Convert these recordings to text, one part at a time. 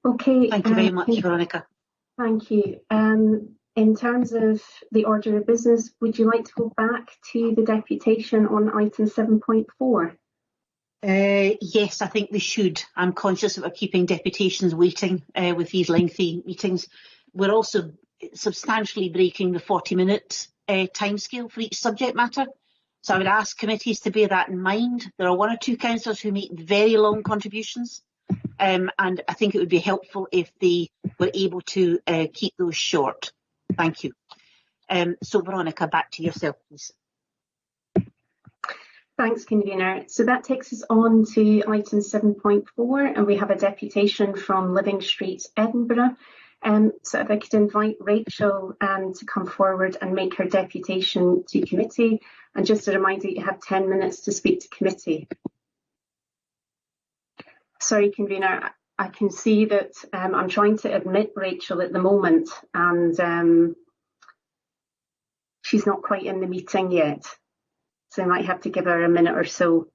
Okay. Thank you very much, Veronica. Thank you. In terms of the order of business, would you like to go back to the deputation on item 7.4? Yes, I think we should. I'm conscious that we're keeping deputations waiting with these lengthy meetings. We're also substantially breaking the 40-minute timescale for each subject matter. So I would ask committees to bear that in mind. There are one or two councillors who make very long contributions, and I think it would be helpful if they were able to keep those short. Thank you. So Veronica, back to yourself, please. Thanks, convener. So that takes us on to item 7.4, and we have a deputation from Living Street, Edinburgh. So if I could invite Rachel to come forward and make her deputation to committee. And just a reminder, you have 10 minutes to speak to committee. Sorry, convener, I can see that I'm trying to admit Rachel at the moment, and she's not quite in the meeting yet. So I might have to give her a minute or so.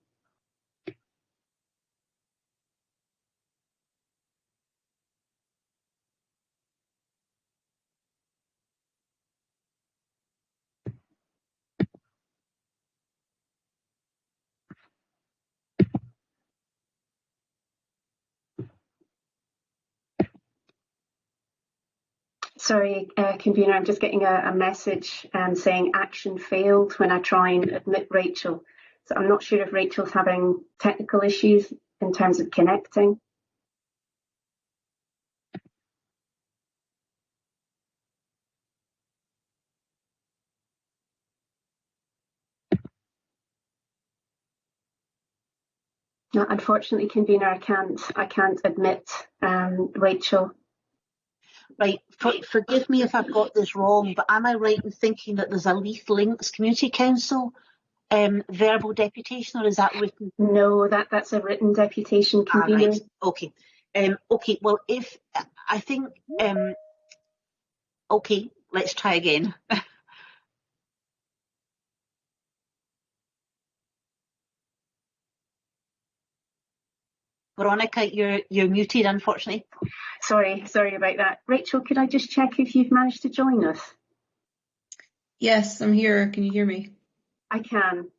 Sorry, convener, I'm just getting a message saying action failed when I try and admit Rachel. So I'm not sure if Rachel's having technical issues in terms of connecting. No, unfortunately, convener, I can't admit Rachel. Right, forgive me if I've got this wrong, but am I right in thinking that there's a Leith Links Community Council verbal deputation, or is that written? No, that's a written deputation, convener. Right. Okay. Okay, well, if I think, okay, let's try again. Veronica, you're muted, unfortunately. Sorry about that. Rachel, could I just check if you've managed to join us? Yes, I'm here. Can you hear me? I can.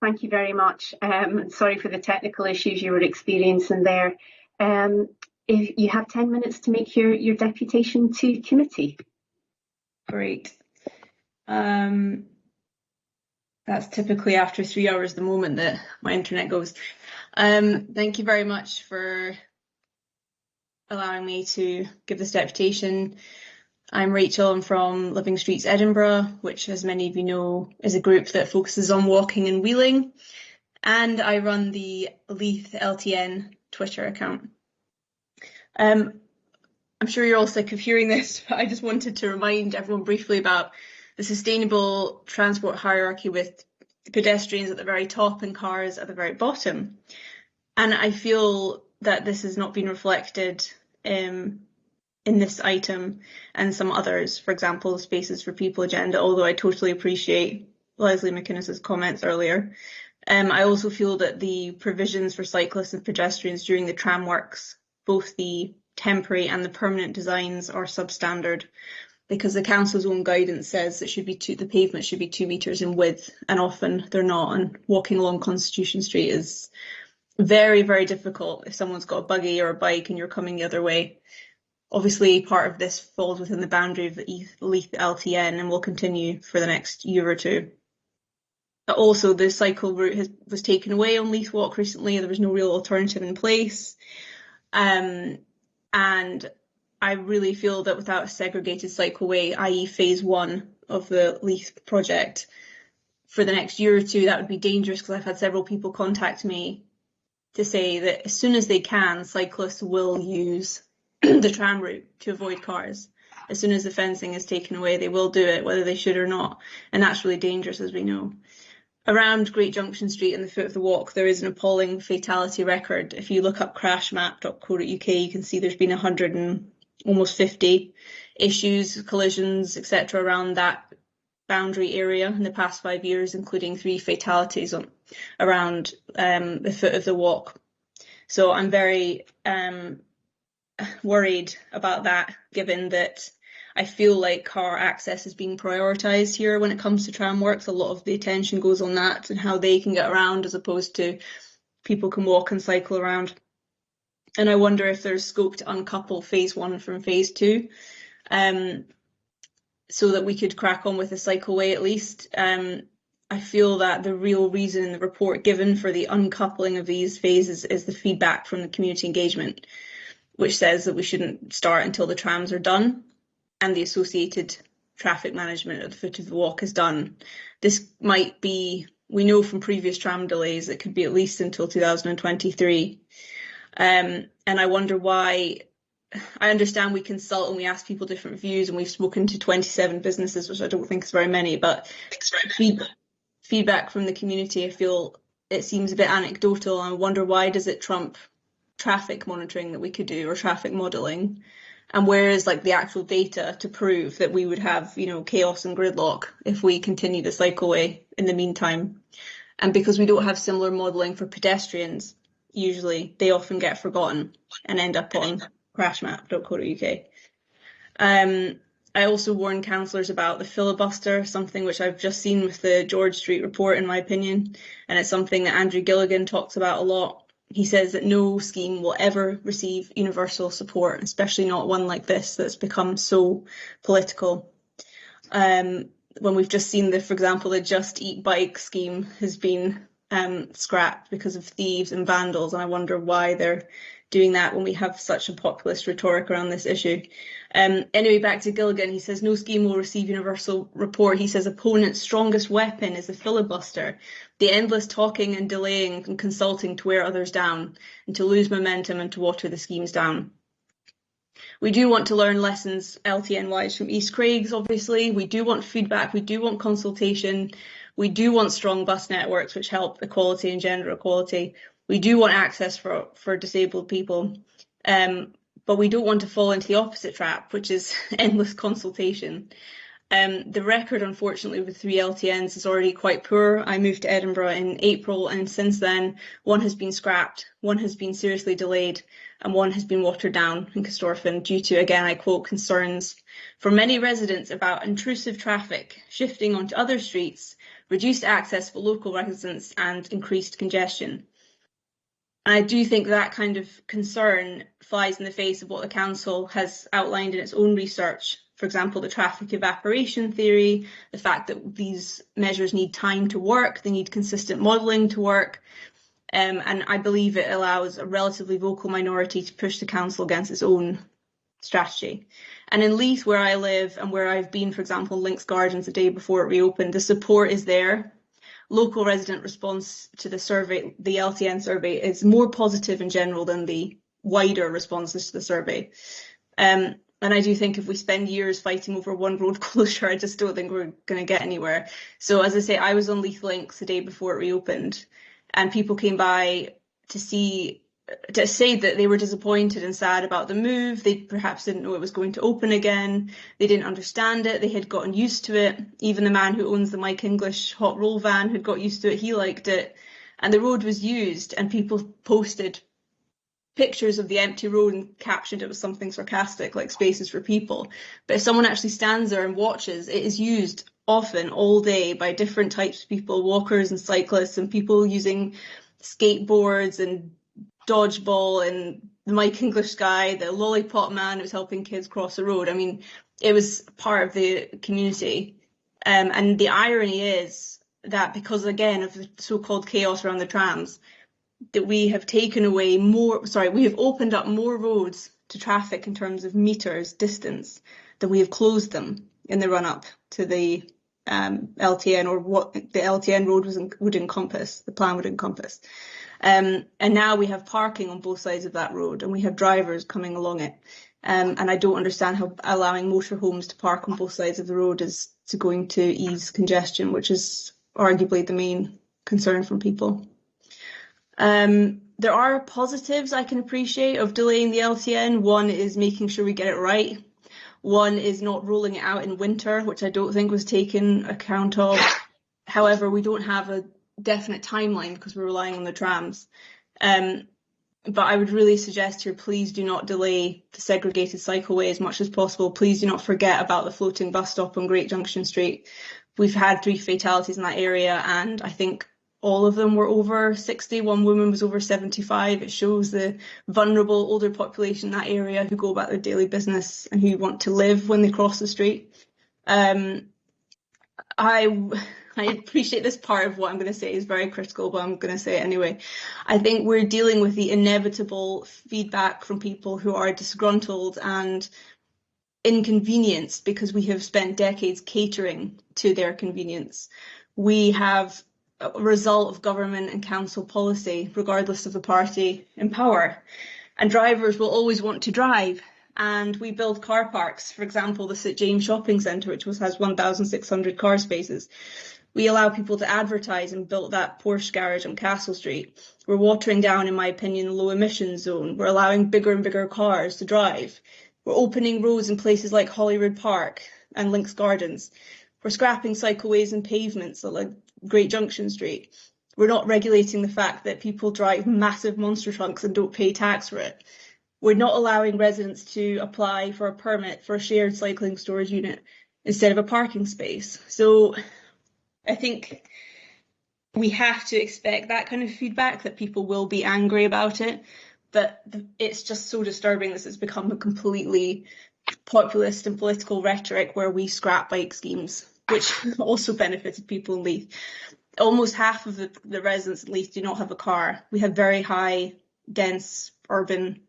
Thank you very much. Sorry for the technical issues you were experiencing there. If you have 10 minutes to make your deputation to committee. Great. That's typically after 3 hours the moment that my internet goes. Thank you very much for allowing me to give this deputation. I'm Rachel. I'm from Living Streets, Edinburgh, which, as many of you know, is a group that focuses on walking and wheeling. And I run the Leith LTN Twitter account. I'm sure you're all sick of hearing this, but I just wanted to remind everyone briefly about the sustainable transport hierarchy with pedestrians at the very top and cars at the very bottom. And I feel that this has not been reflected in this item and some others, for example, Spaces for People agenda, although I totally appreciate Leslie McInnes's comments earlier. I also feel that the provisions for cyclists and pedestrians during the tram works, both the temporary and the permanent designs, are substandard, because the council's own guidance says it should be the pavement should be 2 metres in width, and often they're not. And walking along Constitution Street is very, very difficult if someone's got a buggy or a bike and you're coming the other way. Obviously, part of this falls within the boundary of the Leith LTN and will continue for the next year or two. But also, the cycle route was taken away on Leith Walk recently. There was no real alternative in place. And I really feel that without a segregated cycleway, i.e. phase 1 of the Leith project, for the next year or two, that would be dangerous, because I've had several people contact me to say that as soon as they can, cyclists will use the tram route to avoid cars. As soon as the fencing is taken away, they will do it, whether they should or not. And that's really dangerous, as we know. Around Great Junction Street and the foot of the walk, there is an appalling fatality record. If you look up crashmap.co.uk, you can see there's been 150 issues, collisions, etc. around that boundary area in the past 5 years, including 3 fatalities around the foot of the walk. So I'm very worried about that, given that I feel like car access is being prioritised here when it comes to tramworks. A lot of the attention goes on that and how they can get around, as opposed to people can walk and cycle around. And I wonder if there's scope to uncouple phase 1 from phase 2, so that we could crack on with the cycleway at least. I feel that the real reason in the report given for the uncoupling of these phases is the feedback from the community engagement, which says that we shouldn't start until the trams are done and the associated traffic management at the foot of the walk is done. This might be, we know from previous tram delays, it could be at least until 2023. And I wonder why. I understand we consult and we ask people different views, and we've spoken to 27 businesses, which I don't think is very many, but feedback from the community, I feel it seems a bit anecdotal. I wonder, why does it trump traffic monitoring that we could do, or traffic modelling? And where is like the actual data to prove that we would have, you know, chaos and gridlock if we continue the cycleway in the meantime? And because we don't have similar modelling for pedestrians, usually they often get forgotten and end up on crashmap.co.uk. I also warn councillors about the filibuster, something which I've just seen with the George Street report, in my opinion, and it's something that Andrew Gilligan talks about a lot. He says that no scheme will ever receive universal support, especially not one like this that's become so political. When we've just seen for example, the Just Eat Bike scheme has been scrapped because of thieves and vandals, and I wonder why they're doing that when we have such a populist rhetoric around this issue. Anyway, back to Gilligan, he says no scheme will receive universal support. He says opponents' strongest weapon is the filibuster, the endless talking and delaying and consulting to wear others down and to lose momentum and to water the schemes down. We do want to learn lessons LTN-wise from East Craigs, obviously. We do want feedback, we do want consultation, we do want strong bus networks which help equality and gender equality. We do want access for disabled people, but we don't want to fall into the opposite trap, which is endless consultation. The record, unfortunately, with 3 LTNs is already quite poor. I moved to Edinburgh in April, and since then, 1 has been scrapped, 1 has been seriously delayed, and 1 has been watered down in Corstorphine due to, again, I quote, concerns from many residents about intrusive traffic shifting onto other streets, reduced access for local residents, and increased congestion. I do think that kind of concern flies in the face of what the council has outlined in its own research. For example, the traffic evaporation theory, the fact that these measures need time to work, they need consistent modelling to work. And I believe it allows a relatively vocal minority to push the council against its own strategy. And in Leith, where I live and where I've been, for example, Links Gardens the day before it reopened, the support is there. Local resident response to the survey, the LTN survey, is more positive in general than the wider responses to the survey. And I do think if we spend years fighting over one road closure, I just don't think we're going to get anywhere. So as I say, I was on Leith Links the day before it reopened, and people came by to say that they were disappointed and sad about the move. They perhaps didn't know it was going to open again. They didn't understand it. They had gotten used to it. Even the man who owns the Mike English hot roll van had got used to it. He liked it. And the road was used, and people posted pictures of the empty road and captioned it with something sarcastic like spaces for people. But if someone actually stands there and watches, it is used often all day by different types of people, walkers and cyclists, and people using skateboards and dodgeball, and the Mike English guy, the lollipop man who was helping kids cross the road. I mean, it was part of the community. And the irony is that because, again, of the so-called chaos around the trams, that we have we have opened up more roads to traffic in terms of meters distance than we have closed them in the run-up to the LTN, or what the LTN road would encompass, the plan would encompass. And now we have parking on both sides of that road, and we have drivers coming along it. And I don't understand how allowing motorhomes to park on both sides of the road is going to ease congestion, which is arguably the main concern from people. There are positives I can appreciate of delaying the LTN. One is making sure we get it right. One is not rolling it out in winter, which I don't think was taken account of. However, we don't have a definite timeline because we're relying on the trams. But I would really suggest here, please do not delay the segregated cycleway as much as possible. Please do not forget about the floating bus stop on Great Junction Street. We've had 3 fatalities in that area, and I think all of them were over 60. One woman was over 75. It shows the vulnerable older population in that area who go about their daily business and who want to live when they cross the street. I appreciate this part of what I'm going to say is very critical, but I'm going to say it anyway. I think we're dealing with the inevitable feedback from people who are disgruntled and inconvenienced because we have spent decades catering to their convenience. We have a result of government and council policy, regardless of the party in power. And drivers will always want to drive. And we build car parks, for example, the St James Shopping Centre, which has 1,600 car spaces. We allow people to advertise and built that Porsche garage on Castle Street. We're watering down, in my opinion, the low emission zone. We're allowing bigger and bigger cars to drive. We're opening roads in places like Holyrood Park and Links Gardens. We're scrapping cycleways and pavements like Great Junction Street. We're not regulating the fact that people drive massive monster trucks and don't pay tax for it. We're not allowing residents to apply for a permit for a shared cycling storage unit instead of a parking space. So I think we have to expect that kind of feedback, that people will be angry about it. But it's just so disturbing that it's become a completely populist and political rhetoric where we scrap bike schemes, which also benefited people in Leith. Almost half of the residents in Leith do not have a car. We have very high, dense, urban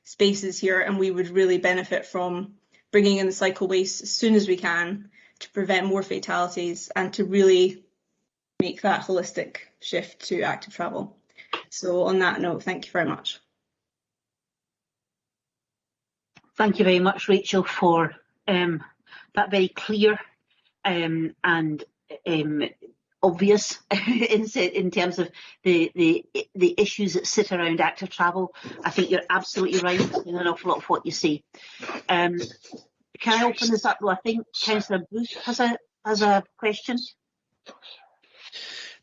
spaces here, and we would really benefit from bringing in the cycleways as soon as we can to prevent more fatalities and to really make that holistic shift to active travel. So on that note, thank you very much. Thank you very much, Rachel, for that very clear and obvious in terms of the issues that sit around active travel. I think you're absolutely right in an awful lot of what you say. Can I open this up? Well, I think Councillor Booth has a question.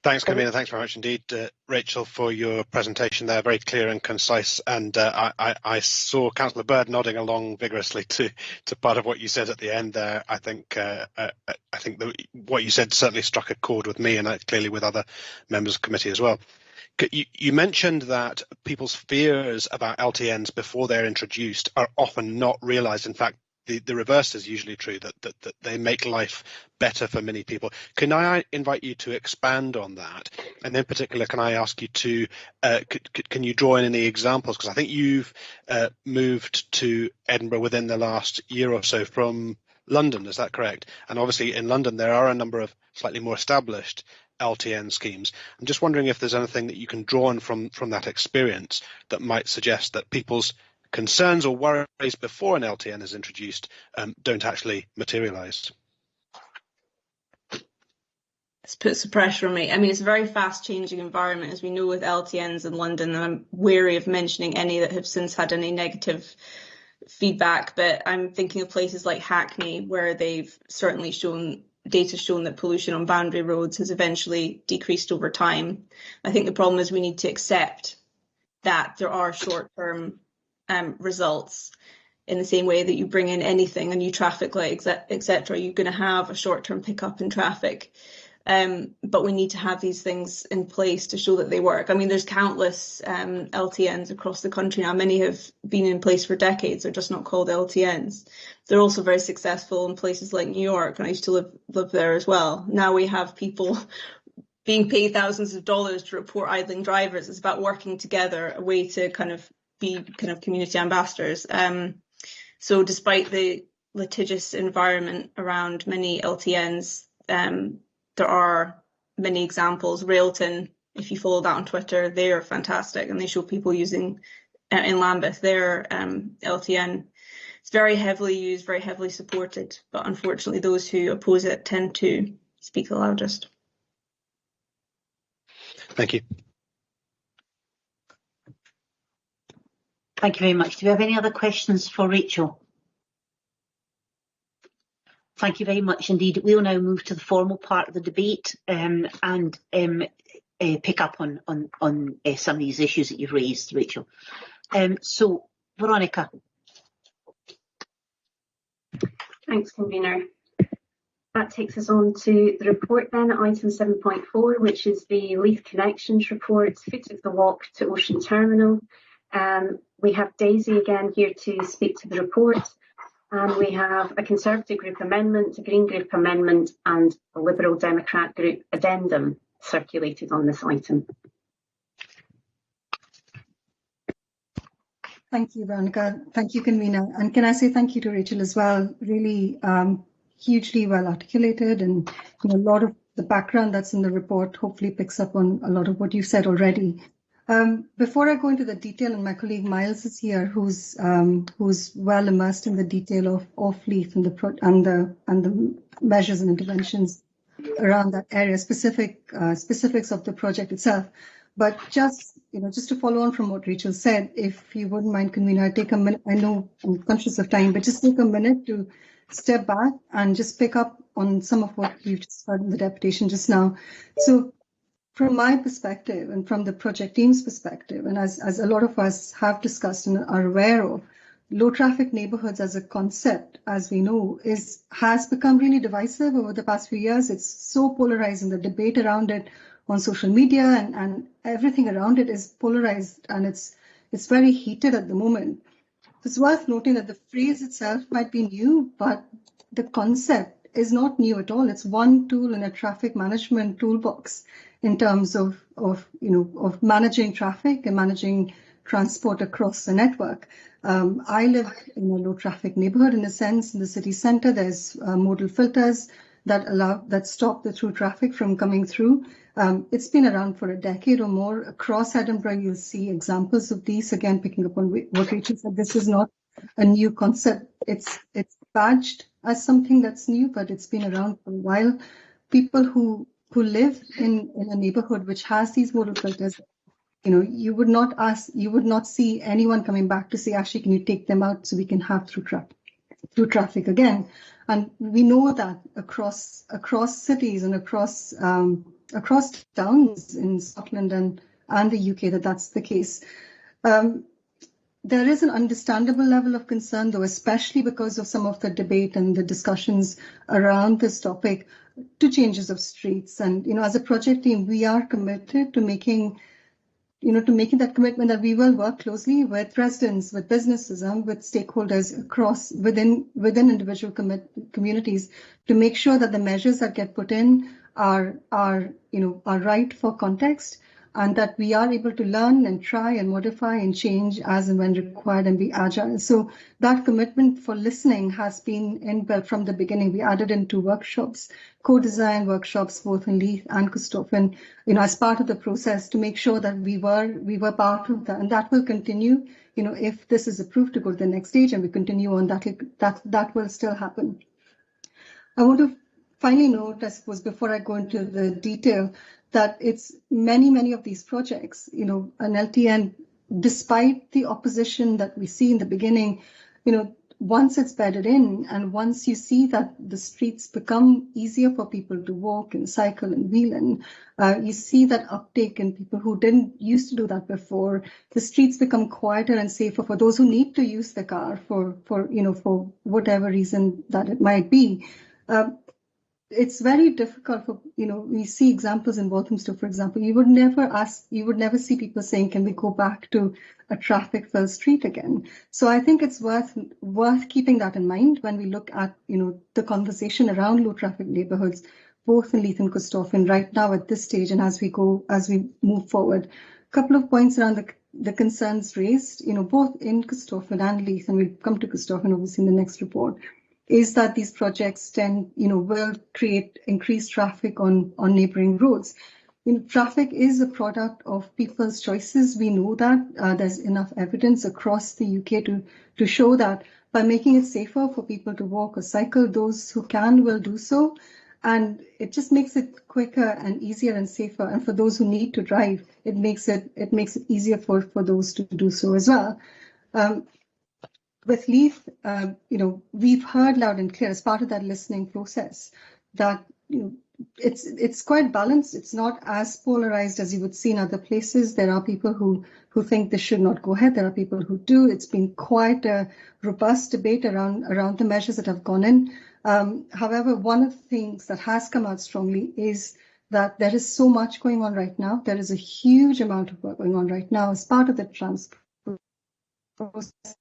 Thanks, Convener. Thanks very much indeed, Rachel, for your presentation there. Very clear and concise. And I saw Councillor Bird nodding along vigorously to part of what you said at the end there. I think what you said certainly struck a chord with me, and clearly with other members of the committee as well. You mentioned that people's fears about LTNs before they're introduced are often not realised. In fact, the reverse is usually true, that they make life better for many people. Can I invite you to expand on that? And in particular, can I ask you to, can you draw in any examples? Because I think you've moved to Edinburgh within the last year or so from London, is that correct? And obviously in London, there are a number of slightly more established LTN schemes. I'm just wondering if there's anything that you can draw on from that experience that might suggest that people's concerns or worries before an LTN is introduced don't actually materialise. This puts the pressure on me. I mean, it's a very fast-changing environment, as we know with LTNs in London, and I'm wary of mentioning any that have since had any negative feedback, but I'm thinking of places like Hackney, where they've certainly data shown that pollution on boundary roads has eventually decreased over time. I think the problem is we need to accept that there are short-term results. In the same way that you bring in anything, a new traffic light, etc., you're going to have a short-term pickup in traffic. But we need to have these things in place to show that they work. I mean, there's countless LTNs across the country now. Many have been in place for decades. They're just not called LTNs. They're also very successful in places like New York, and I used to live there as well. Now we have people being paid thousands of dollars to report idling drivers. It's about working together, a way to be community ambassadors. So despite the litigious environment around many LTNs, there are many examples. Railton, if you follow that on Twitter, they are fantastic, and they show people using in Lambeth their LTN. It's very heavily used, very heavily supported, but unfortunately those who oppose it tend to speak the loudest. Thank you. Thank you very much. Do we have any other questions for Rachel? Thank you very much indeed. We'll now move to the formal part of the debate, and pick up on some of these issues that you've raised, Rachel. So, Veronica. Thanks, Convener. That takes us on to the report then, item 7.4, which is the Leith Connections report, Who Took the Walk to Ocean Terminal. We have Daisy again here to speak to the report, and we have a Conservative group amendment, a Green group amendment, and a Liberal Democrat group addendum circulated on this item. Thank you, Veronica. Thank you, Convener. And can I say thank you to Rachel as well? Really hugely well articulated, and a lot of the background that's in the report hopefully picks up on a lot of what you've said already. Before I go into the detail, and my colleague Miles is here, who's well immersed in the detail of Leith and the measures and interventions around that area, specifics of the project itself. But just to follow on from what Rachel said, if you wouldn't mind, Convener, I'd take a minute. I know I'm conscious of time, but just take a minute to step back and just pick up on some of what we've just heard in the deputation just now. So from my perspective and from the project team's perspective, and as a lot of us have discussed and are aware of, low traffic neighborhoods as a concept, as we know, has become really divisive over the past few years. It's so polarizing, the debate around it on social media and everything around it is polarized, and it's very heated at the moment. It's worth noting that the phrase itself might be new, but the concept is not new at all. It's one tool in a traffic management toolbox in terms of managing traffic and managing transport across the network. I live in a low traffic neighborhood in a sense. In the city centre, there's modal filters that stop the through traffic from coming through. It's been around for a decade or more. Across Edinburgh, you'll see examples of these. Again, picking up on what Rachel said, this is not a new concept. It's badged as something that's new, but it's been around for a while. People who live in a neighborhood which has these modal filters, you would not see anyone coming back to say, actually, can you take them out so we can have through traffic again? And we know that across cities and across towns in Scotland and the UK that's the case. There is an understandable level of concern, though, especially because of some of the debate and the discussions around this topic, to changes of streets. And as a project team, we are committed to making that commitment that we will work closely with residents, with businesses, and with stakeholders within individual communities to make sure that the measures that get put in are right for context, and that we are able to learn and try and modify and change as and when required and be agile. So that commitment for listening has been inbuilt from the beginning. We added into workshops, co-design workshops, both in Leith and Costofen, as part of the process to make sure that we were part of that. And that will continue, if this is approved to go to the next stage and we continue on, that will still happen. I want to finally note, I suppose, before I go into the detail, that it's many of these projects, an LTN, despite the opposition that we see in the beginning, once it's bedded in and once you see that the streets become easier for people to walk and cycle and wheel in, you see that uptake in people who didn't used to do that before. The streets become quieter and safer for those who need to use the car for whatever reason that it might be. It's very difficult for, we see examples in Walthamstow, for example, you would never see people saying, can we go back to a traffic-filled street again? So I think it's worth keeping that in mind when we look at, the conversation around low traffic neighbourhoods, both in Leith and Costofen right now at this stage and as we move forward. A couple of points around the concerns raised, both in Costofen and Leith, and we'll come to Costofen obviously in the next report, is that these projects will create increased traffic on neighbouring roads. Traffic is a product of people's choices. We know that there's enough evidence across the UK to show that by making it safer for people to walk or cycle, those who can will do so. And it just makes it quicker and easier and safer. And for those who need to drive, it makes it easier for those to do so as well. With Leith, we've heard loud and clear as part of that listening process that it's quite balanced. It's not as polarized as you would see in other places. There are people who think this should not go ahead. There are people who do. It's been quite a robust debate around the measures that have gone in. However, one of the things that has come out strongly is that there is so much going on right now. There is a huge amount of work going on right now as part of the transport process,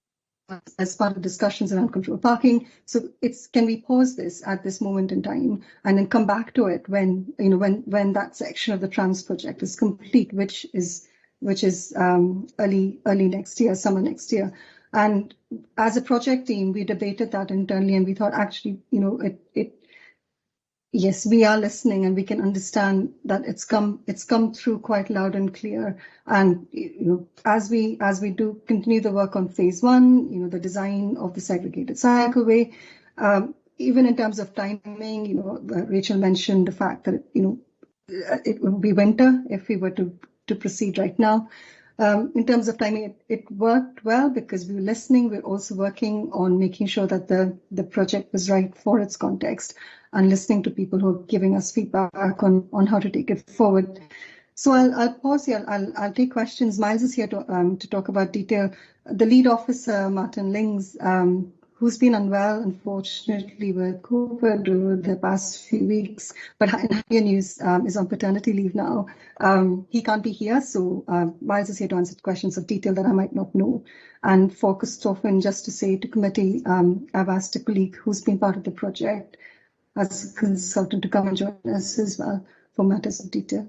as part of discussions around control parking. So can we pause this at this moment in time and then come back to it when that section of the trans project is complete, which is early next year, summer next year. And as a project team, we debated that internally, and we thought actually, yes, we are listening, and we can understand that it's come through quite loud and clear. And as we do continue the work on phase one, the design of the segregated cycleway, even in terms of timing, Rachel mentioned the fact that it would be winter if we were to proceed right now. In terms of timing, it worked well because we were listening. We're also working on making sure that the project was right for its context and listening to people who are giving us feedback on how to take it forward. So I'll pause here. I'll take questions. Miles is here to talk about detail. The lead officer, Martin Lings, who's been unwell, unfortunately, with COVID over the past few weeks, but in happier news, is on paternity leave now. He can't be here, so Miles is here to answer questions of detail that I might not know. And for Christophin, just to say to committee, I've asked a colleague who's been part of the project as a consultant to come and join us as well for matters of detail.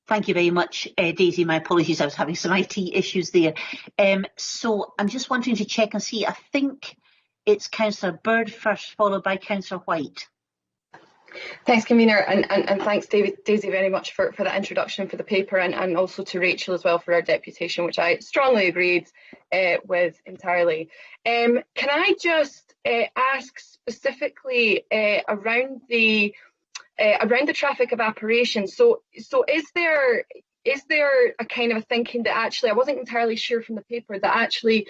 Thank you very much, Daisy. My apologies, I was having some IT issues there. So I'm just wanting to check and see, I think it's Councillor Bird first, followed by Councillor White. Thanks, Convener, and thanks, Daisy, very much for that introduction for the paper, and also to Rachel as well for our deputation, which I strongly agreed with entirely. Can I just ask specifically around the traffic evaporation? So is there a kind of a thinking that actually, I wasn't entirely sure from the paper, that actually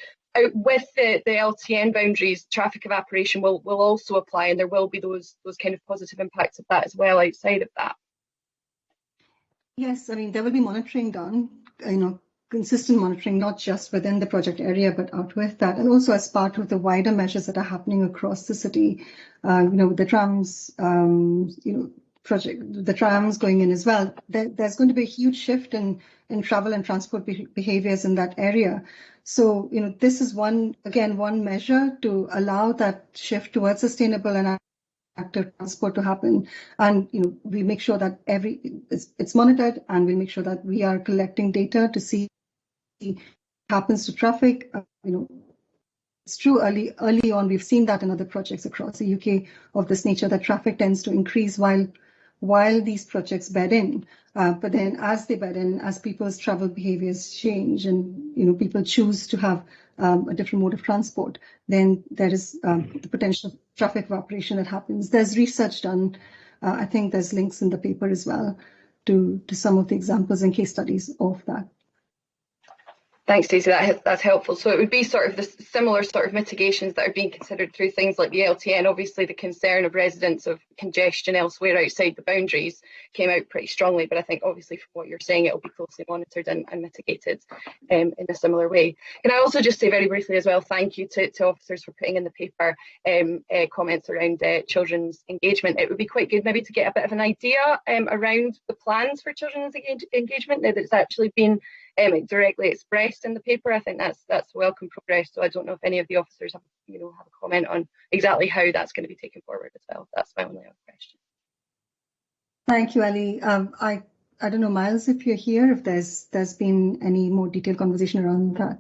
with the LTN boundaries, traffic evaporation will also apply, and there will be those kind of positive impacts of that as well outside of that? Yes, I mean, there will be monitoring done, consistent monitoring, not just within the project area, but out with that, and also as part of the wider measures that are happening across the city. The trams, the trams going in as well. There's going to be a huge shift in travel and transport behaviors in that area. So, this is one measure to allow that shift towards sustainable and active transport to happen. And, we make sure that it's monitored, and we make sure that we are collecting data to see what happens to traffic. It's true early on, we've seen that in other projects across the UK of this nature, that traffic tends to increase while these projects bed in. But then as they bed in, as people's travel behaviors change and people choose to have a different mode of transport, then there is the potential traffic evaporation that happens. There's research done. I think there's links in the paper as well to some of the examples and case studies of that. Thanks, Stacey. That's helpful. So it would be sort of the similar sort of mitigations that are being considered through things like the LTN. Obviously, the concern of residents of congestion elsewhere outside the boundaries came out pretty strongly. But I think, obviously, from what you're saying, it will be closely monitored and mitigated in a similar way. Can I also just say very briefly as well, thank you to officers for putting in the paper comments around children's engagement. It would be quite good maybe to get a bit of an idea around the plans for children's engagement now that it's actually been directly expressed in the paper. I think that's welcome progress. So I don't know if any of the officers have a comment on exactly how that's going to be taken forward as well. That's my only other question. Thank you, Ali. I don't know, Miles, if you're here, if there's been any more detailed conversation around that.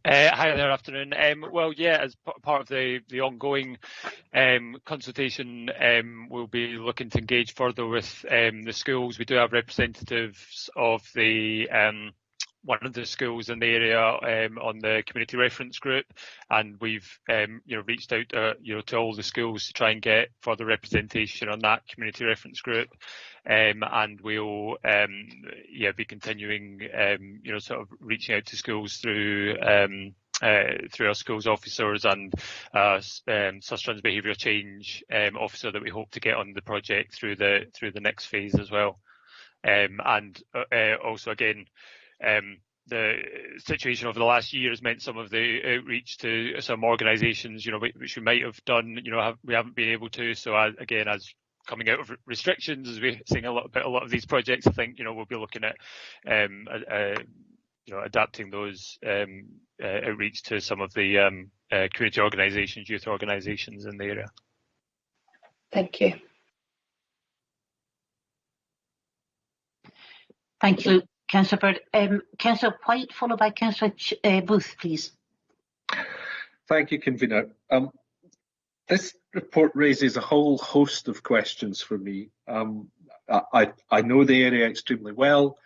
Hi there, afternoon. Well, yeah, as part of the ongoing consultation, we'll be looking to engage further with the schools. We do have representatives of the one of the schools in the area on the community reference group, and we've reached out to all the schools to try and get further representation on that community reference group, and we'll be continuing sort of reaching out to schools through our schools officers and Sustrans behavioural change officer that we hope to get on the project through the next phase as well. And also again, the situation over the last year has meant some of the outreach to some organisations, which we might have done, we haven't been able to. So again, as coming out of restrictions, as we're seeing a lot of these projects, I think we'll be looking at adapting those outreach to some of the community organisations, youth organisations in the area. Thank you. Thank you, Councillor Bird. Councillor White, followed by Councillor Booth, please. Thank you, Convener. This report raises a whole host of questions for me. I know the area extremely well.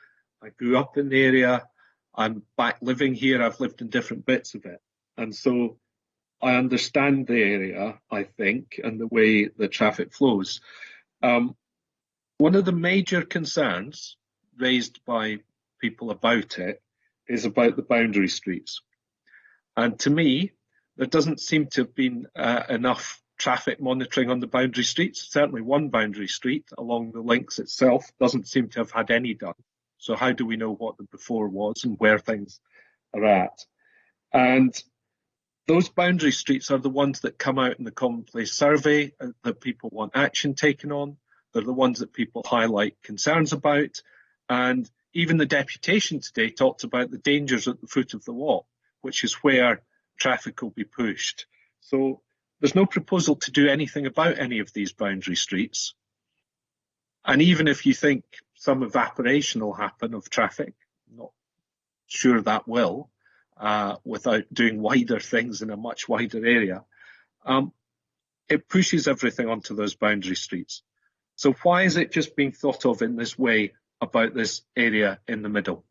I grew up in the area. I'm back living here. I've lived in different bits of it. And so I understand the area, I think, and the way the traffic flows. One of the major concerns raised by people about it is about the boundary streets. And to me, there doesn't seem to have been enough traffic monitoring on the boundary streets. Certainly one boundary street along the links itself doesn't seem to have had any done. So how do we know what the before was and where things are at? And those boundary streets are the ones that come out in the Commonplace Survey that people want action taken on. They're the ones that people highlight concerns about. And even the deputation today talked about the dangers at the foot of the walk, which is where traffic will be pushed. So there's no proposal to do anything about any of these boundary streets. And even if you think some evaporation will happen of traffic, I'm not sure that will, without doing wider things in a much wider area, it pushes everything onto those boundary streets. So why is it just being thought of in this way about this area in the middle?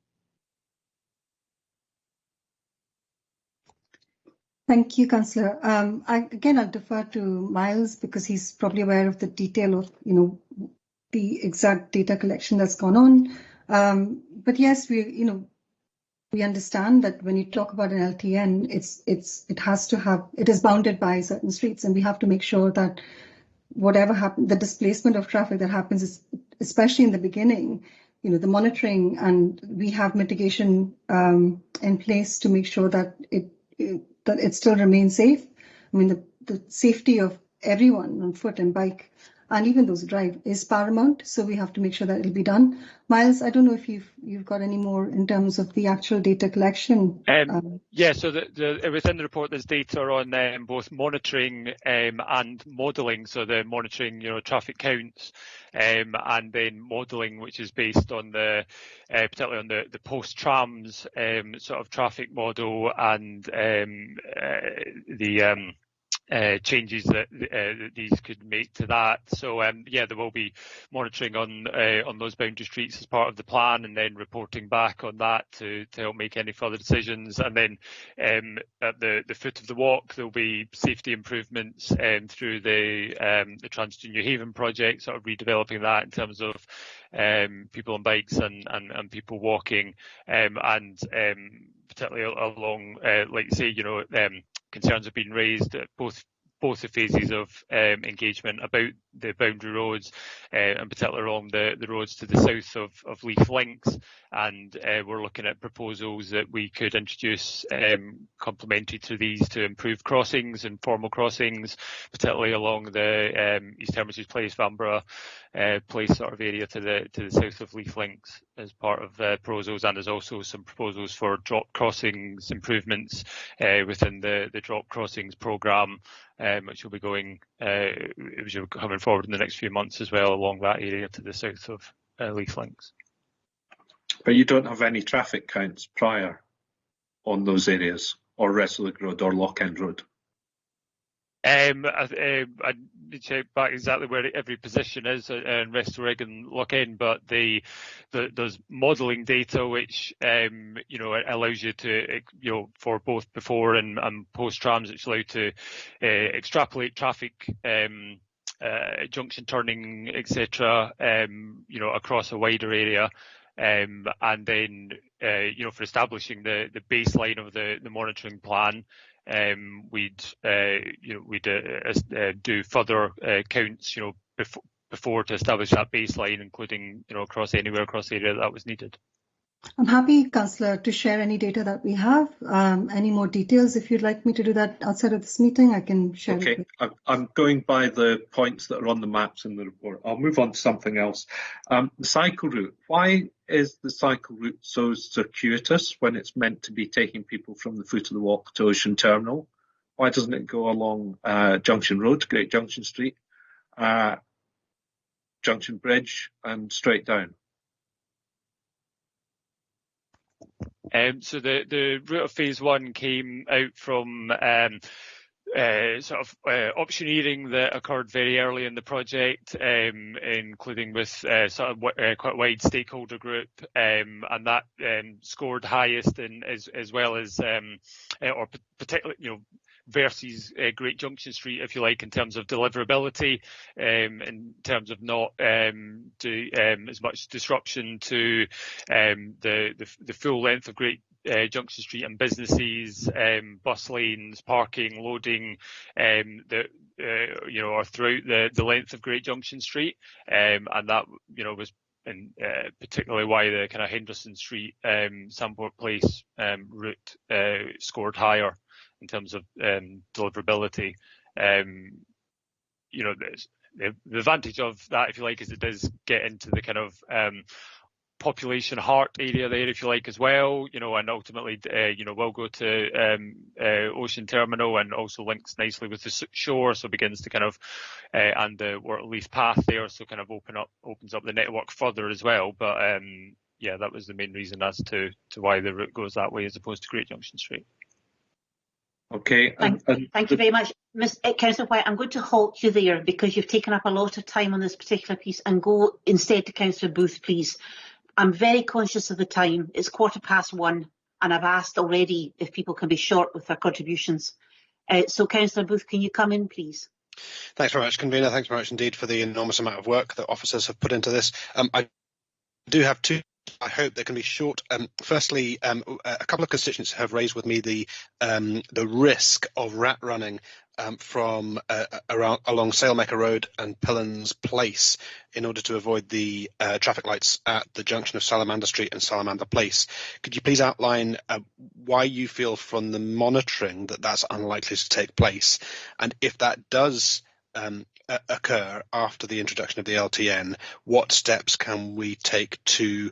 Thank you, Councillor. I'll defer to Miles because he's probably aware of the detail of, the exact data collection that's gone on. But yes, we understand that when you talk about an LTN, it is bounded by certain streets, and we have to make sure that whatever happens, the displacement of traffic that happens is, especially in the beginning, the monitoring, and we have mitigation in place to make sure that it still remains safe. I mean, the safety of everyone on foot and bike, and even those who drive, is paramount. So we have to make sure that it'll be done. Miles, I don't know if you've got any more in terms of the actual data collection. Yeah, so within the report there's data on both monitoring and modelling. So the monitoring, traffic counts, and then modelling, which is based on particularly on the post-trams sort of traffic model, and the changes that these could make to that. So there will be monitoring on those boundary streets as part of the plan, and then reporting back on that to help make any further decisions. And then at the foot of the walk, there'll be safety improvements through the Transton New Haven project, sort of redeveloping that in terms of people on bikes and people walking, and particularly along, like you say, concerns have been raised at both the phases of engagement about the boundary roads, and particularly along the roads to the south of Leith links. And we're looking at proposals that we could introduce complementary to these to improve crossings, informal crossings, particularly along the East Hermitage Place, Vanbrugh Place sort of area to the south of Leith links as part of proposals. And there's also some proposals for drop crossings improvements within the drop crossings programme, which will be coming forward in the next few months as well along that area to the south of Leith links. But you don't have any traffic counts prior on those areas, or Wrestling Road or Lock End Road? I need to check back exactly where every position is in Restoreg and Lochend, but there's modelling data which allows you to for both before and post trams, which allow you to extrapolate traffic, junction turning, etc. Across a wider area. And then, for establishing the baseline of the monitoring plan, we'd do further counts, before to establish that baseline, including, anywhere across the area that was needed. I'm happy, Councillor, to share any data that we have. Any more details, if you'd like me to do that outside of this meeting, I can share. Okay, I'm going by the points that are on the maps in the report. I'll move on to something else. The cycle route. Why is the cycle route so circuitous when it's meant to be taking people from the foot of the walk to Ocean Terminal? Why doesn't it go along Junction Road, Great Junction Street, Junction Bridge, and straight down? So the route of phase one came out from optioneering that occurred very early in the project, including with quite a wide stakeholder group, and that scored highest in as well as or particularly versus Great Junction Street, if you like, in terms of deliverability, in terms of not do as much disruption to the full length of Great Junction Street and businesses, bus lanes, parking, loading, or throughout the length of Great Junction Street, and that was particularly why the kind of Henderson Street, Sandport Place route scored higher in terms of deliverability. The advantage of that, if you like, is it does get into the kind of population heart area there, if you like, as well, and ultimately, will go to Ocean Terminal and also links nicely with the shore, so begins to kind of, and the Leith path there, so kind of opens up the network further as well. But yeah, that was the main reason as to why the route goes that way as opposed to Great Junction Street. Okay. Thank you very much. Councillor White, I'm going to halt you there because you've taken up a lot of time on this particular piece, and go instead to Councillor Booth, please. I'm very conscious of the time. It's 1:15, and I've asked already if people can be short with their contributions. So Councillor Booth, can you come in, please? Thanks very much, Convener. Thanks very much indeed for the enormous amount of work that officers have put into this. I do have two. I hope they can be short. Firstly, a couple of constituents have raised with me the risk of rat running from along Sailmaker Road and Pillans Place in order to avoid the traffic lights at the junction of Salamander Street and Salamander Place. Could you please outline why you feel from the monitoring that that's unlikely to take place, and if that does occur after the introduction of the LTN, what steps can we take to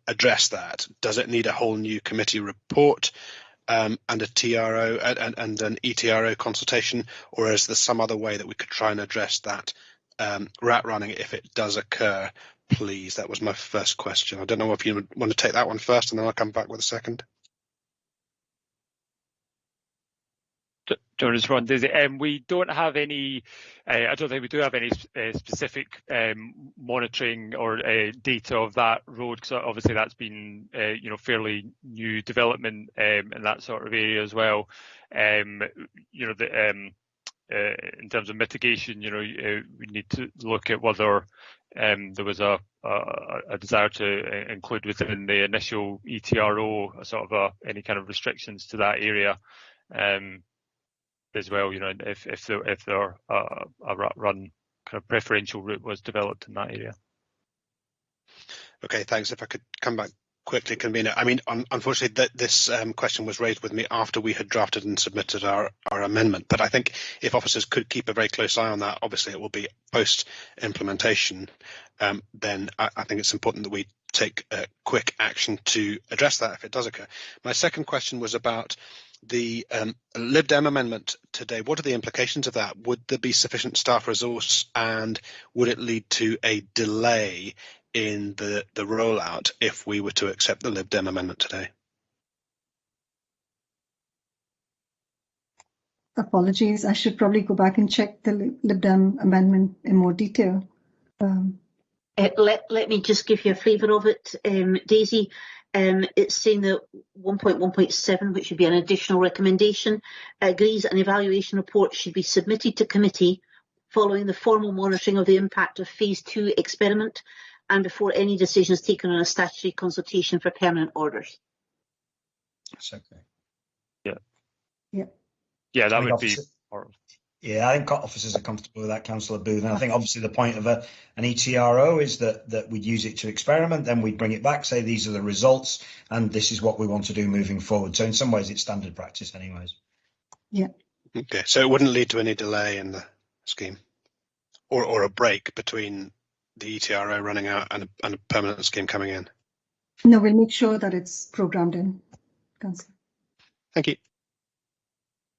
address that? Does it need a whole new committee report and a TRO and an ETRO consultation, or is there some other way that we could try and address that rat running if it does occur, please? That was my first question. I don't know if you want to take that one first and then I'll come back with a second. Don't respond, Daisy. We don't have any. I don't think we do have any specific monitoring or data of that road, because obviously that's been fairly new development in that sort of area as well. In terms of mitigation, we need to look at whether there was a desire to include within the initial ETRO any kind of restrictions to that area. As well, if there a run kind of preferential route was developed in that area. Okay, thanks. If I could come back quickly, Convener. I mean, unfortunately, this question was raised with me after we had drafted and submitted our amendment. But I think if officers could keep a very close eye on that, obviously it will be post-implementation, then I think it's important that we take quick action to address that if it does occur. My second question was about the Lib Dem amendment today. What are the implications of that? Would there be sufficient staff resource, and would it lead to a delay in the rollout if we were to accept the Lib Dem amendment today? Apologies, I should probably go back and check the Lib Dem amendment in more detail. Let me just give you a flavour of it, Daisy. It's saying that 1.1.7, which would be an additional recommendation, agrees an evaluation report should be submitted to committee following the formal monitoring of the impact of Phase 2 experiment and before any decisions taken on a statutory consultation for permanent orders. That's okay. Yeah, that would be. Yeah, I think officers are comfortable with that, Councillor Booth. And I think obviously the point of an ETRO is that we'd use it to experiment, then we'd bring it back, say these are the results, and this is what we want to do moving forward. So in some ways it's standard practice anyways. Yeah. Okay, so it wouldn't lead to any delay in the scheme or a break between the ETRO running out and a permanent scheme coming in? No, we'll make sure that it's programmed in, Councillor. Thank you.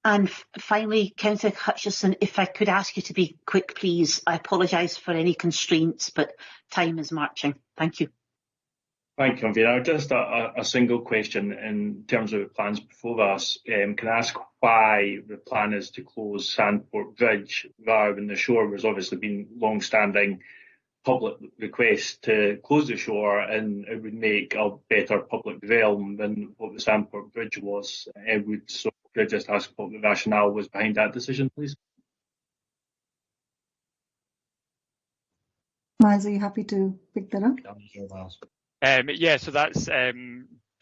And finally, Councillor Hutchison, if I could ask you to be quick, please. I apologise for any constraints, but time is marching. Thank you. Thank you, Convener. Just a single question in terms of the plans before us. Can I ask why the plan is to close Sandport Bridge rather than the shore? There's obviously been long-standing public requests to close the shore, and it would make a better public realm than what the Sandport Bridge was. So could I just ask what the rationale was behind that decision, please? Miles, are you happy to pick that up? Yeah, so that's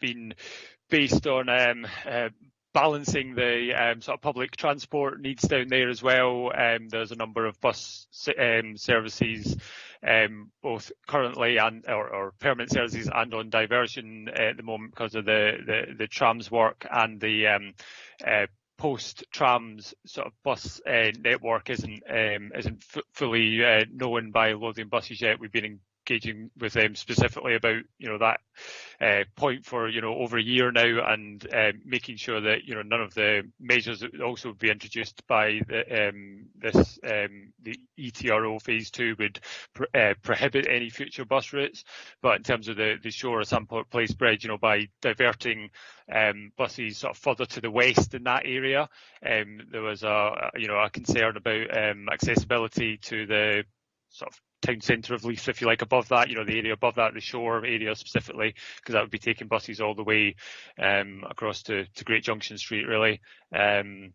been based on balancing the sort of public transport needs down there as well. There's a number of bus services, both currently and or permanent services and on diversion at the moment because of the trams work, and the post trams sort of bus network isn't fully known by Lothian Buses yet. We've been engaging with them specifically about that point for over a year now, and making sure that none of the measures that would also be introduced by the ETRO Phase 2 would prohibit any future bus routes. But in terms of the shore of Sandport Place Bridge, by diverting buses sort of further to the west in that area, there was a concern about accessibility to the sort of town centre of Leith, if you like, above that, the area above that, the shore area specifically, because that would be taking buses all the way across to Great Junction Street, really, and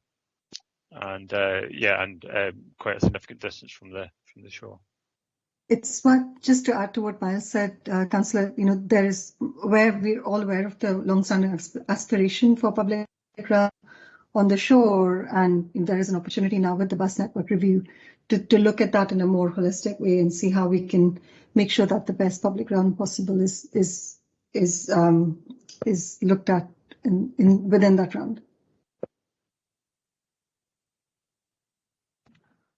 quite a significant distance from the shore. It's just to add to what Miles said, Councillor, there is where we're all aware of the long-standing aspiration for public realm on the shore, and there is an opportunity now with the bus network review to look at that in a more holistic way and see how we can make sure that the best public realm possible is looked at within that round.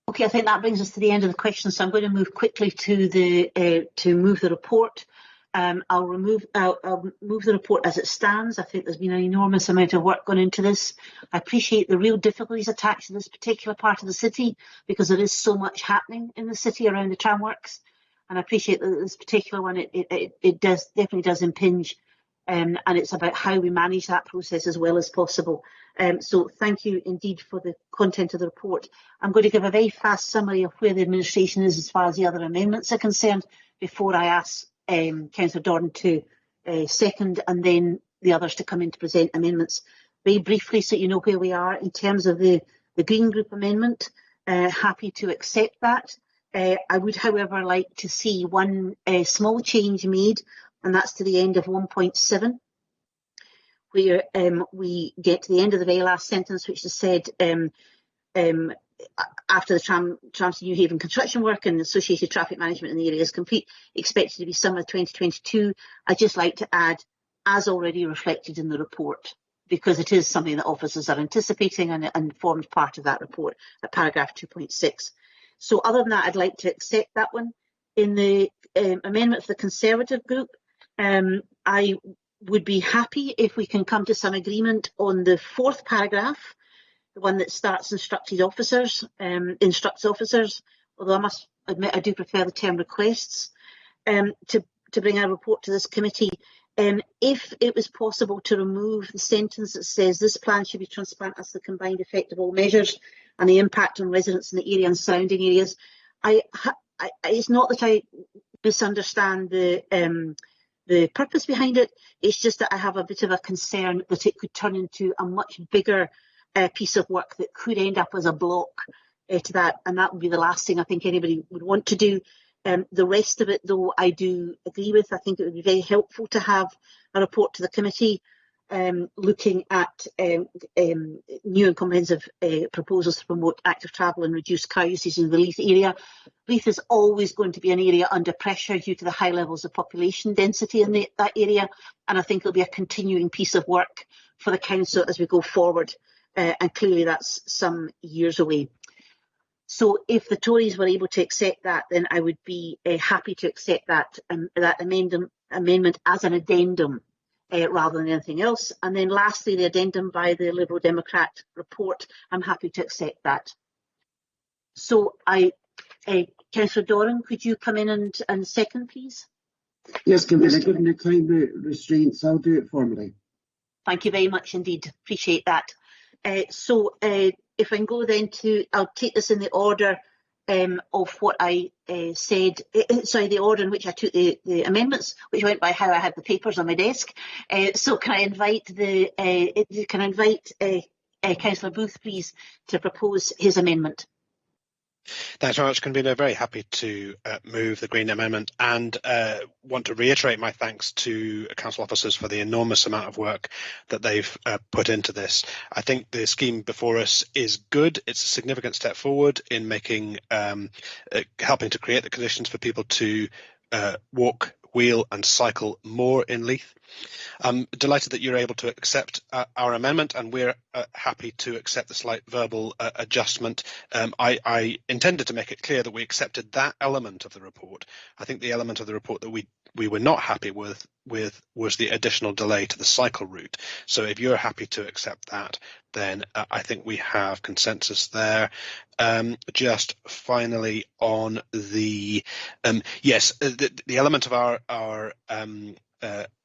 Okay, I think that brings us to the end of the questions, so I'm going to move quickly to move the report. I'll move the report as it stands. I think there's been an enormous amount of work gone into this. I appreciate the real difficulties attached to this particular part of the city because there is so much happening in the city around the tramworks, and I appreciate that this particular one it definitely does impinge, and it's about how we manage that process as well as possible. So thank you indeed for the content of the report. I'm going to give a very fast summary of where the administration is as far as the other amendments are concerned before I ask Councillor Dorn to second, and then the others to come in to present amendments. Very briefly, so you know where we are in terms of the Green Group amendment, happy to accept that. I would, however, like to see one small change made, and that's to the end of 1.7, where we get to the end of the very last sentence, which is said, after the trams to New Haven construction work and associated traffic management in the area is complete, expected to be summer 2022. I'd just like to add, as already reflected in the report, because it is something that officers are anticipating and forms part of that report at paragraph 2.6. So other than that, I'd like to accept that one. In the amendment for the Conservative group, I would be happy if we can come to some agreement on the fourth paragraph, the one that starts instructs officers, although I must admit I do prefer the term requests, to bring a report to this committee If it was possible to remove the sentence that says this plan should be transparent as the combined effect of all measures and the impact on residents in the area and surrounding areas, it's not that I misunderstand the purpose behind it. It's just that I have a bit of a concern that it could turn into a much bigger piece of work that could end up as a block to that, and that would be the last thing I think anybody would want to do. The rest of it, though, I do agree with. I think it would be very helpful to have a report to the committee looking at new and comprehensive proposals to promote active travel and reduce car usage in the Leith area. Leith is always going to be an area under pressure due to the high levels of population density in that area, and I think it'll be a continuing piece of work for the council as we go forward, and clearly that's some years away. So if the Tories were able to accept that, then I would be happy to accept that amendment as an addendum rather than anything else. And then lastly, the addendum by the Liberal Democrat report, I'm happy to accept that. So Councillor Doran, could you come in and second, please? Yes, Convener, given the time restraints, I'll do it formally. Thank you very much indeed. Appreciate that. If I can go then I'll take this in the order of what I said, the order in which I took the amendments, which went by how I had the papers on my desk. So can I invite Councillor Booth, please, to propose his amendment? Thanks very much, Convener. Very happy to move the Green Amendment, and want to reiterate my thanks to council officers for the enormous amount of work that they've put into this. I think the scheme before us is good. It's a significant step forward in making, helping to create the conditions for people to walk, wheel and cycle more in Leith. I'm delighted that you're able to accept our amendment, and we're happy to accept the slight verbal adjustment. I intended to make it clear that we accepted that element of the report. I think the element of the report that we were not happy with was the additional delay to the cycle route. So if you're happy to accept that, then I think we have consensus there. Just finally on the the element of our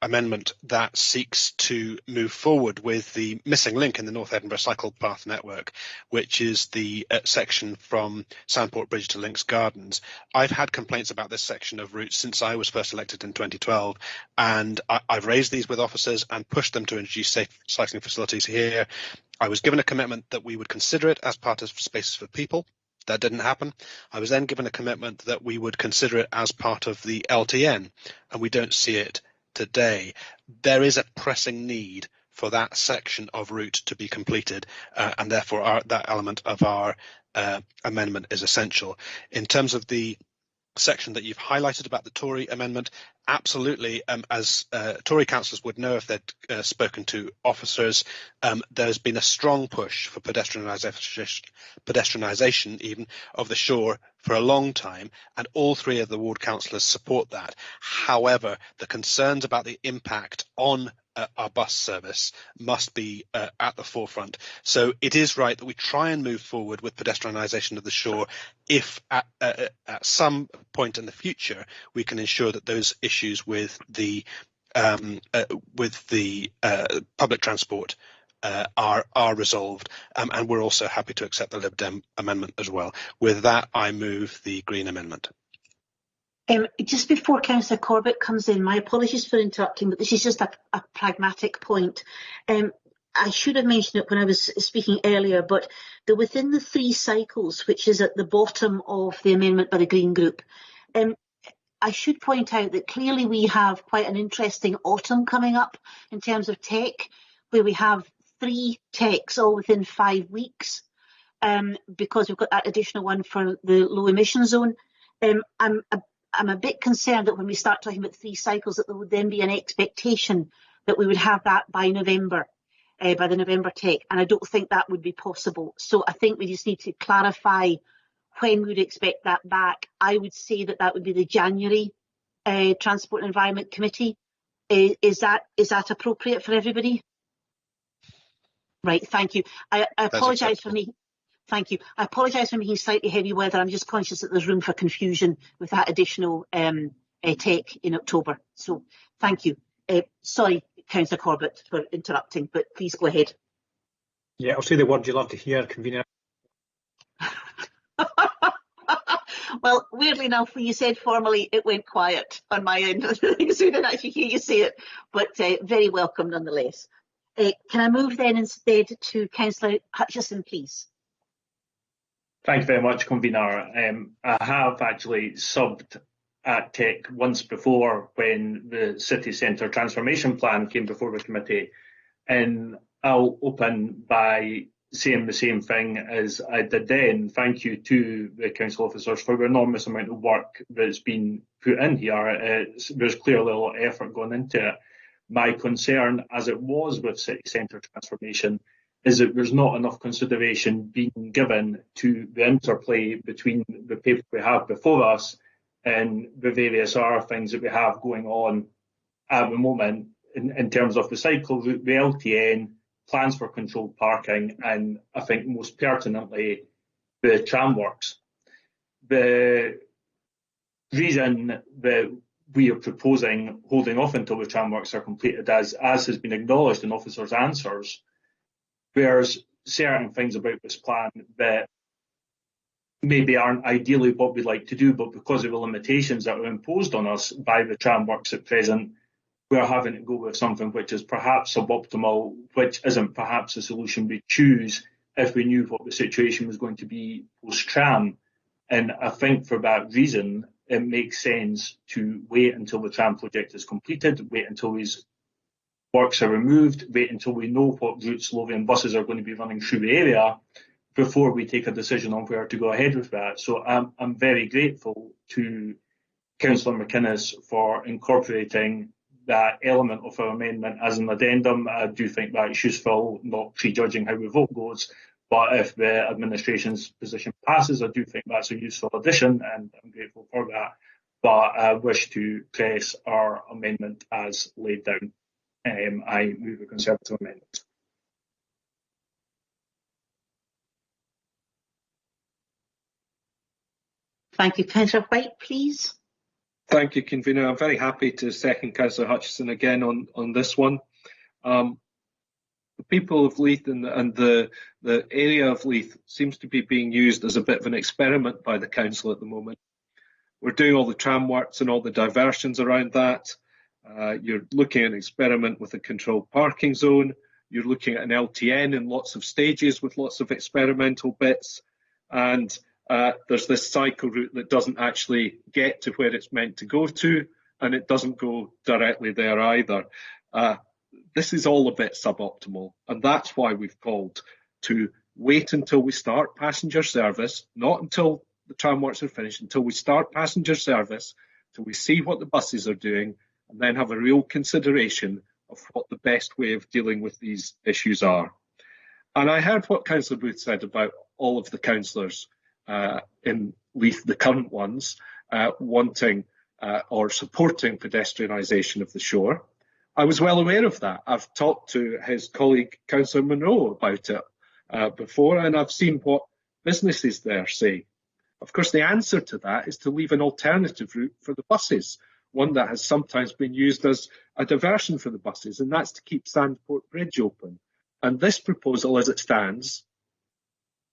amendment that seeks to move forward with the missing link in the North Edinburgh Cycle Path Network, which is the section from Sandport Bridge to Links Gardens. I've had complaints about this section of route since I was first elected in 2012, and I've raised these with officers and pushed them to introduce safe cycling facilities here. I was given a commitment that we would consider it as part of Spaces for People. That didn't happen. I was then given a commitment that we would consider it as part of the LTN, and we don't see it today. There is a pressing need for that section of route to be completed, and therefore that element of our amendment is essential. In terms of the section that you've highlighted about the Tory amendment, absolutely, as Tory councillors would know if they'd spoken to officers, there's been a strong push for pedestrianisation even of the shore for a long time, and all three of the ward councillors support that. However, the concerns about the impact on our bus service must be at the forefront. So it is right that we try and move forward with pedestrianisation of the shore if at some point in the future we can ensure that those issues with the public transport are resolved, and we're also happy to accept the Lib Dem amendment as well. With that, I move the Green Amendment. Just before Councillor Corbett comes in, my apologies for interrupting, but this is just a pragmatic point. I should have mentioned it when I was speaking earlier, but within the 3 cycles, which is at the bottom of the amendment by the Green Group, I should point out that clearly we have quite an interesting autumn coming up in terms of TEC, where we have 3 TECs all within 5 weeks, because we've got that additional one for the low emission zone. I'm a bit concerned that when we start talking about 3 cycles, that there would then be an expectation that we would have that by November, by the November TEC, and I don't think that would be possible. So I think we just need to clarify when we would expect that back. I would say that would be the January Transport and Environment Committee. Is that appropriate for everybody? Right, thank you. I apologise for me. Thank you. I apologise for making slightly heavy weather. I'm just conscious that there's room for confusion with that additional TEC in October. So thank you. Sorry, Councillor Corbett, for interrupting, but please go ahead. Yeah, I'll say the word you love to hear, convener. Well, weirdly enough, when you said formally, it went quiet on my end. So I didn't actually hear you say it, but very welcome nonetheless. Can I move then instead to Councillor Hutchison, please? Thank you very much, convener. I have actually subbed at TEC once before when the city centre transformation plan came before the committee, and I'll open by saying the same thing as I did then. Thank you to the council officers for the enormous amount of work that's been put in here. There's clearly a lot of effort going into it. My concern, as it was with city centre transformation, is that there's not enough consideration being given to the interplay between the paper we have before us and the various other things that we have going on at the moment in terms of the cycle route, the LTN, plans for controlled parking, and I think most pertinently, the tramworks. The reason that we are proposing holding off until the tramworks are completed, as has been acknowledged in officers' answers, there's certain things about this plan that maybe aren't ideally what we'd like to do, but because of the limitations that are imposed on us by the tramworks at present, we're having to go with something which is perhaps suboptimal, which isn't perhaps the solution we choose if we knew what the situation was going to be post-tram. And I think for that reason, it makes sense to wait until the tram project is completed, wait until these works are removed, wait until we know what routes Lothian buses are going to be running through the area before we take a decision on where to go ahead with that. So I'm very grateful to Councillor McInnes for incorporating that element of our amendment as an addendum. I do think that's useful, not prejudging how the vote goes, but if the administration's position passes, I do think that's a useful addition, and I'm grateful for that. But I wish to press our amendment as laid down. I move a Conservative amendment. Thank you. Councillor White, please. Thank you, convener. I'm very happy to second Councillor Hutchison again on this one. The people of Leith and the area of Leith seems to be being used as a bit of an experiment by the council at the moment. We're doing all the tram works and all the diversions around that. You're looking at an experiment with a controlled parking zone. You're looking at an LTN in lots of stages with lots of experimental bits. And there's this cycle route that doesn't actually get to where it's meant to go to, and it doesn't go directly there either. This is all a bit suboptimal, and that's why we've called to wait until we start passenger service, not until the tramworks are finished, until we start passenger service, till we see what the buses are doing, and then have a real consideration of what the best way of dealing with these issues are. And I heard what Councillor Booth said about all of the councillors in Leith, the current ones, wanting or supporting pedestrianisation of the shore. I was well aware of that. I've talked to his colleague, Councillor Munro, about it before, and I've seen what businesses there say. Of course, the answer to that is to leave an alternative route for the buses, one that has sometimes been used as a diversion for the buses, and that's to keep Sandport Bridge open. And this proposal, as it stands,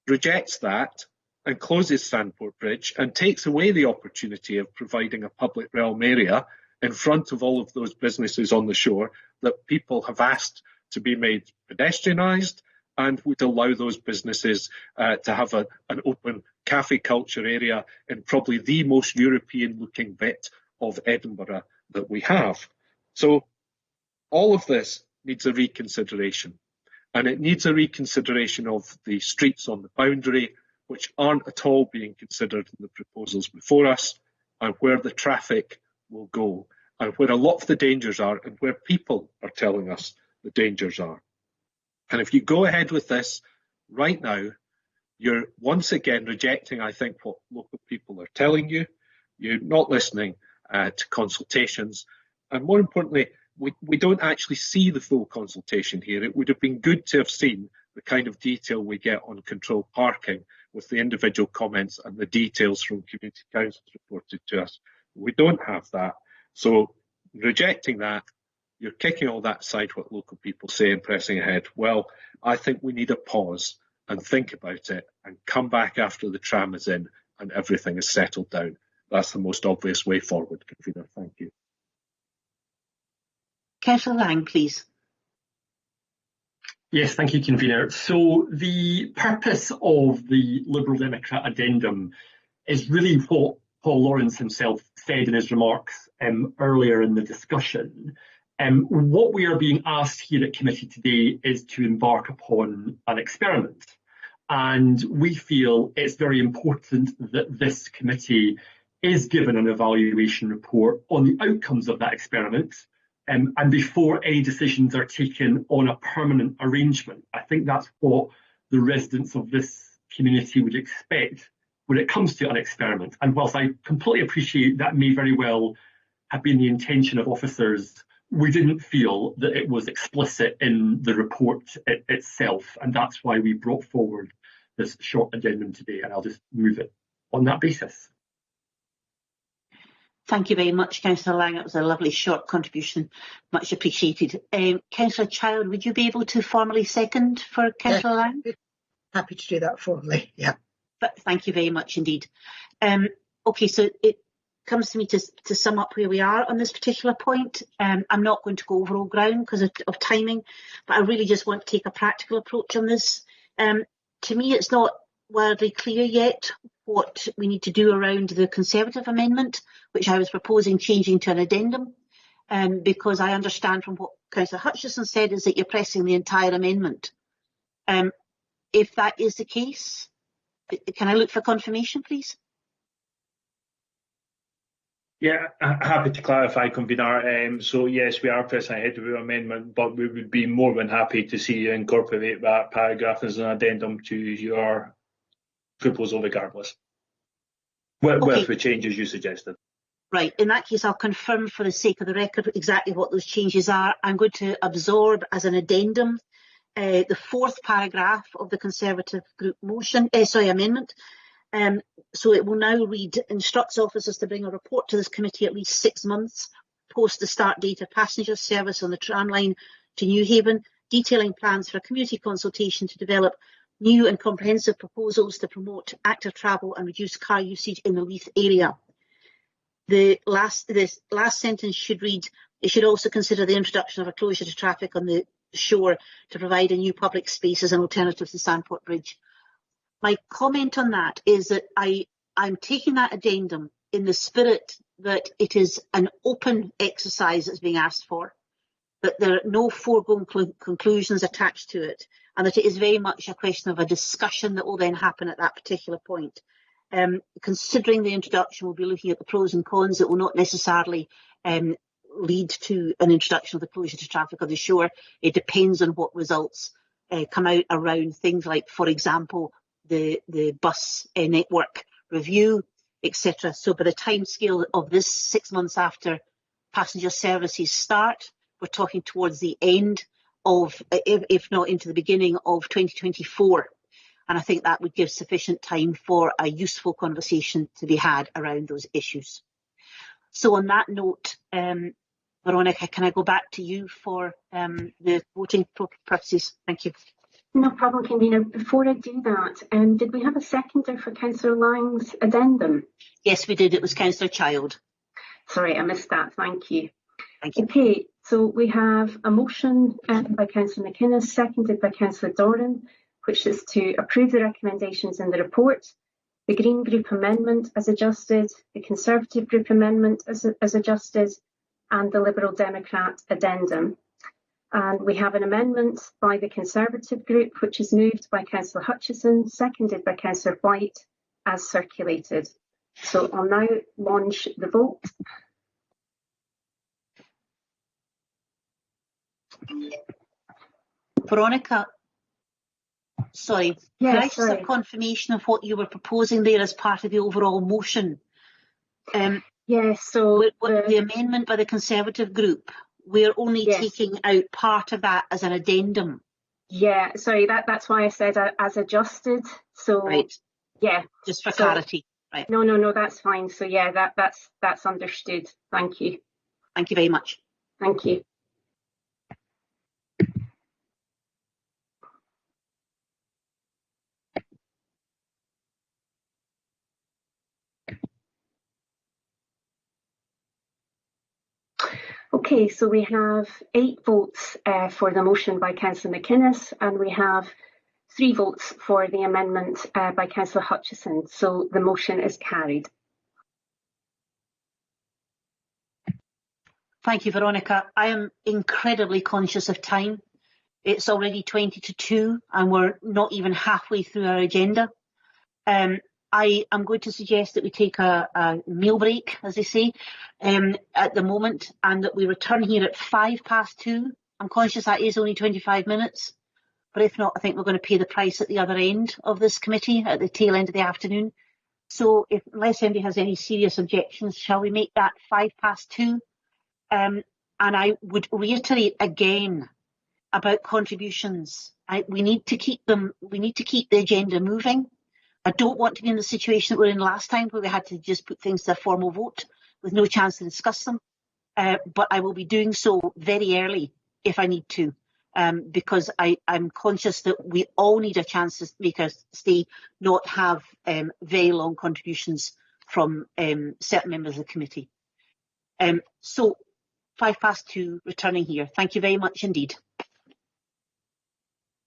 rejects that and closes Sandport Bridge and takes away the opportunity of providing a public realm area in front of all of those businesses on the shore that people have asked to be made pedestrianised, and would allow those businesses to have an open cafe culture area in probably the most European looking bit of Edinburgh that we have. So all of this needs a reconsideration, and it needs a reconsideration of the streets on the boundary, which aren't at all being considered in the proposals before us, and where the traffic will go, and where a lot of the dangers are, and where people are telling us the dangers are. And if you go ahead with this right now, you're once again rejecting, I think, what local people are telling you. You're not listening to consultations. And more importantly, we don't actually see the full consultation here. It would have been good to have seen the kind of detail we get on controlled parking with the individual comments and the details from community councils reported to us. We don't have that. So rejecting that, you're kicking all that aside, what local people say, and pressing ahead. Well, I think we need a pause and think about it and come back after the tram is in and everything is settled down. That's the most obvious way forward, Convener. Thank you. Councillor Lang, please. Yes, thank you, Convener. So the purpose of the Liberal Democrat addendum is really what Paul Lawrence himself said in his remarks earlier in the discussion. What we are being asked here at committee today is to embark upon an experiment. And we feel it's very important that this committee is given an evaluation report on the outcomes of that experiment. And before any decisions are taken on a permanent arrangement. I think that's what the residents of this community would expect when it comes to an experiment. And whilst I completely appreciate that may very well have been the intention of officers, we didn't feel that it was explicit in the report itself. And that's why we brought forward this short addendum today. And I'll just move it on that basis. Thank you very much, Councillor Lang. It was a lovely short contribution. Much appreciated. Councillor Child, would you be able to formally second for Councillor Lang? Happy to do that formally, yeah. But thank you very much indeed. Okay, so it comes to me to sum up where we are on this particular point. I'm not going to go over all ground because of timing, but I really just want to take a practical approach on this. To me, it's not wildly clear yet what we need to do around the Conservative amendment, which I was proposing changing to an addendum, because I understand from what Councillor Hutchison said is that you're pressing the entire amendment. If that is the case, can I look for confirmation, please? Yeah, happy to clarify, Convener. So yes, we are pressing ahead with the amendment, but we would be more than happy to see you incorporate that paragraph as an addendum to your proposal regardless, with the changes you suggested. Right, in that case I'll confirm for the sake of the record exactly what those changes are. I'm going to absorb as an addendum the fourth paragraph of the Conservative group motion, amendment. So it will now read, instructs officers to bring a report to this committee at least 6 months post the start date of passenger service on the tram line to Newhaven, detailing plans for a community consultation to develop new and comprehensive proposals to promote active travel and reduce car usage in the Leith area. This last sentence should read, it should also consider the introduction of a closure to traffic on the shore to provide a new public space as an alternative to Sandport Bridge. My comment on that is that I'm taking that addendum in the spirit that it is an open exercise that's being asked for, that there are no foregone conclusions attached to it, and that it is very much a question of a discussion that will then happen at that particular point. Considering the introduction, we'll be looking at the pros and cons. It will not necessarily lead to an introduction of the closure to traffic on the shore. It depends on what results come out around things like, for example, the bus network review, etc. So by the timescale of this 6 months after passenger services start, we're talking towards the end of, if not into the beginning of 2024. And I think that would give sufficient time for a useful conversation to be had around those issues. So on that note, Veronica, can I go back to you for the voting purposes? Thank you. No problem, Convener. Before I do that, did we have a seconder for Councillor Lang's addendum? Yes, we did. It was Councillor Child. Sorry, I missed that. Thank you. Thank you. Okay, so we have a motion by Councillor McInnes, seconded by Councillor Doran, which is to approve the recommendations in the report, the Green Group amendment as adjusted, the Conservative Group amendment as adjusted, and the Liberal Democrat addendum. And we have an amendment by the Conservative Group, which is moved by Councillor Hutchison, seconded by Councillor White, as circulated. So I'll now launch the vote. Veronica, sorry, yes, could I just have confirmation of what you were proposing there as part of the overall motion? Yes, so the amendment by the Conservative Group, we're only taking out part of that as an addendum. Yeah, sorry, that's why I said as adjusted. So right. Yeah, just for clarity. Right. No, that's fine. So yeah, that's understood. Thank you. Thank you very much. Thank you. Okay, so we have 8 votes for the motion by Councillor McInnes, and we have 3 votes for the amendment by Councillor Hutchison. So the motion is carried. Thank you, Veronica. I am incredibly conscious of time. It's already 20 to 2 and we're not even halfway through our agenda. I am going to suggest that we take a meal break, as they say, at the moment, and that we return here at 2:05. I'm conscious that is only 25 minutes, but if not, I think we're going to pay the price at the other end of this committee, at the tail end of the afternoon. So unless anybody has any serious objections, shall we make that 2:05? And I would reiterate again about contributions. We need to keep them. We need to keep the agenda moving. I don't want to be in the situation that we were in last time, where we had to just put things to a formal vote with no chance to discuss them. But I will be doing so very early if I need to, because I'm conscious that we all need a chance to make our stay, not have very long contributions from certain members of the committee. So 2:05, returning here. Thank you very much indeed.